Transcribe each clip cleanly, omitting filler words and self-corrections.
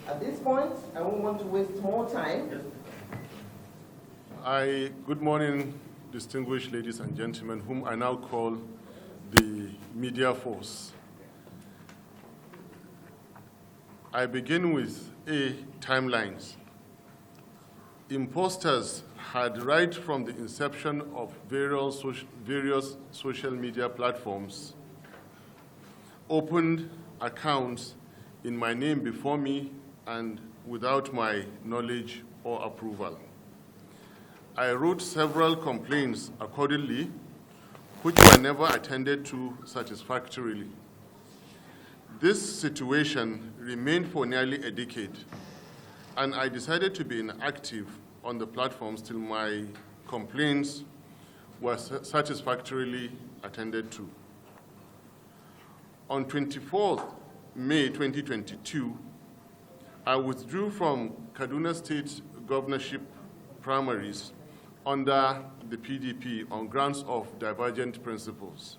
At this point, I won't want to waste more time. Good morning, distinguished ladies and gentlemen, whom I now call the media force. I begin with timelines. Imposters had, right from the inception of various social media platforms, opened accounts in my name before me and without my knowledge or approval. I wrote several complaints accordingly, which were never attended to satisfactorily. This situation remained for nearly a decade, and I decided to be inactive on the platforms till my complaints were satisfactorily attended to. On 24th May 2022, I withdrew from Kaduna State governorship primaries under the PDP on grounds of divergent principles.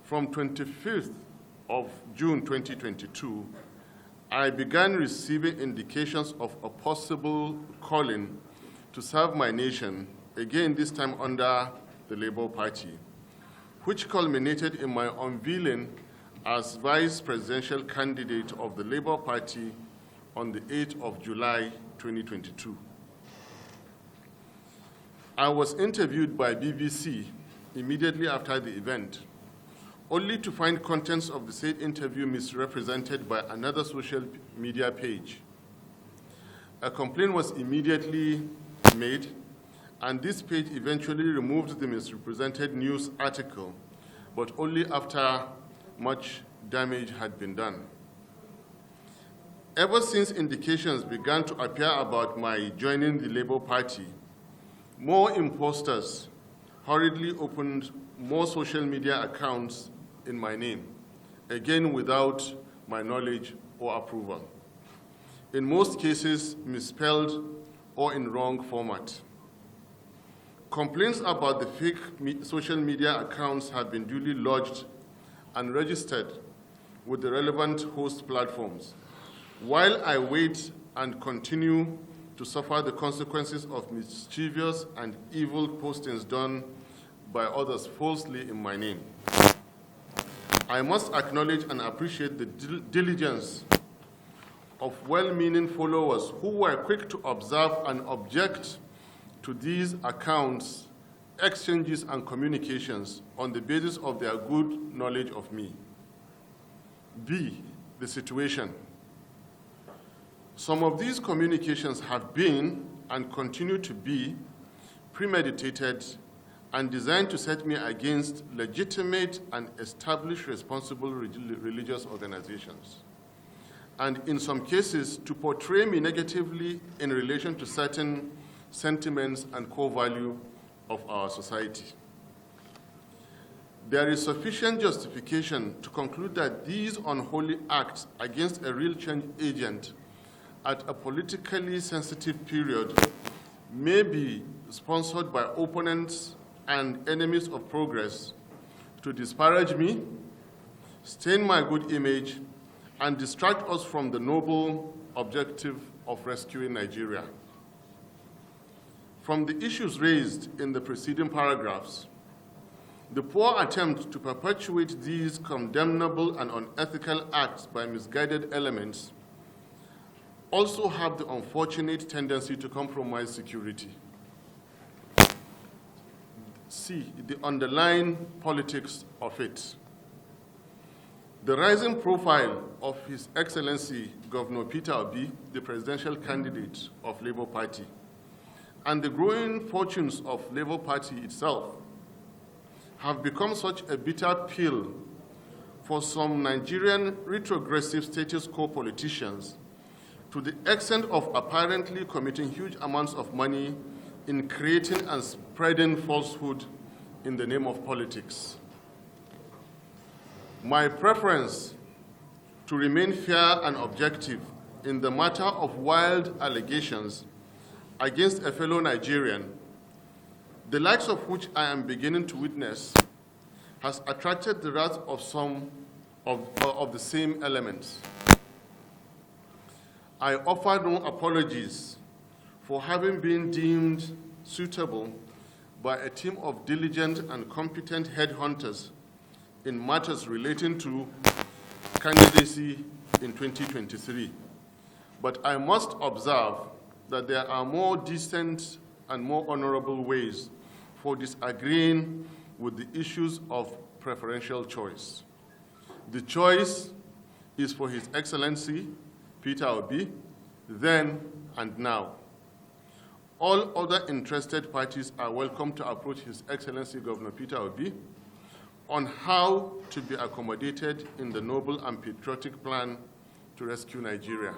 From 25th of June 2022, I began receiving indications of a possible calling to serve my nation, again this time under the Labour Party, which culminated in my unveiling as vice presidential candidate of the Labour Party on the 8th of July 2022. I was interviewed by BBC immediately after the event, only to find contents of the said interview misrepresented by another social media page. A complaint was immediately made, and this page eventually removed the misrepresented news article, but only after much damage had been done. Ever since indications began to appear about my joining the Labour Party, more imposters hurriedly opened more social media accounts in my name, again without my knowledge or approval. In most cases, misspelled or in wrong format. Complaints about the fake social media accounts have been duly lodged and registered with the relevant host platforms, while I wait and continue to suffer the consequences of mischievous and evil postings done by others falsely in my name. I must acknowledge and appreciate the diligence of well-meaning followers who were quick to observe and object to these accounts, exchanges, and communications on the basis of their good knowledge of me. B, the situation. Some of these communications have been and continue to be premeditated and designed to set me against legitimate and established responsible religious organizations, and in some cases to portray me negatively in relation to certain sentiments and core value of our society. There is sufficient justification to conclude that these unholy acts against a real change agent at a politically sensitive period may be sponsored by opponents and enemies of progress to disparage me, stain my good image, and distract us from the noble objective of rescuing Nigeria. From the issues raised in the preceding paragraphs, the poor attempt to perpetuate these condemnable and unethical acts by misguided elements also have the unfortunate tendency to compromise security. C, the underlying politics of it. The rising profile of His Excellency Governor Peter Obi, the presidential candidate of Labour Party, and the growing fortunes of Labour Party itself have become such a bitter pill for some Nigerian retrogressive status quo politicians, to the extent of apparently committing huge amounts of money in creating and spreading falsehood in the name of politics. My preference to remain fair and objective in the matter of wild allegations against a fellow Nigerian the likes of which I am beginning to witness, has attracted the wrath of some of the same elements. I offer no apologies for having been deemed suitable by a team of diligent and competent headhunters in matters relating to candidacy in 2023. But I must observe that there are more decent and more honorable ways for disagreeing with the issues of preferential choice. The choice is for His Excellency Peter Obi, then and now. All other interested parties are welcome to approach His Excellency Governor Peter Obi on how to be accommodated in the noble and patriotic plan to rescue Nigeria.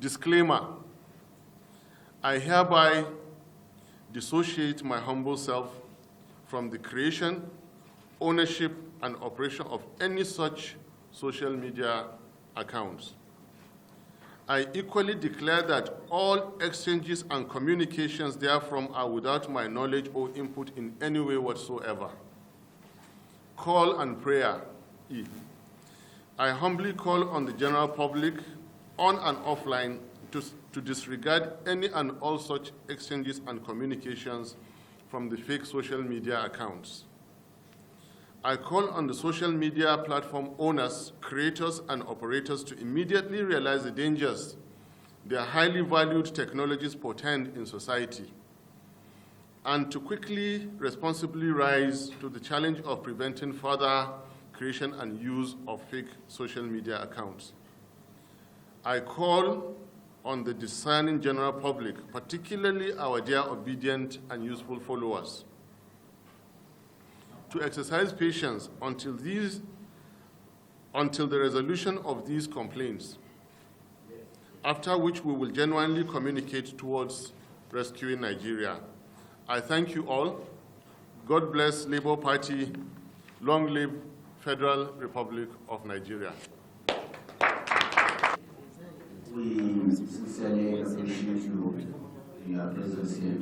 Disclaimer: I hereby dissociate my humble self from the creation, ownership, and operation of any such social media accounts. I equally declare that all exchanges and communications therefrom are without my knowledge or input in any way whatsoever. Call and prayer. I humbly call on the general public, on and offline, to disregard any and all such exchanges and communications from the fake social media accounts. I call on the social media platform owners, creators, and operators to immediately realize the dangers their highly valued technologies portend in society, and to quickly, responsibly rise to the challenge of preventing further creation and use of fake social media accounts. I call on the discerning general public, particularly our dear obedient and useful followers, to exercise patience until the resolution of these complaints, after which we will genuinely communicate towards rescuing Nigeria. I thank you all. God bless Labour Party. Long live Federal Republic of Nigeria. We sincerely appreciate your presence here.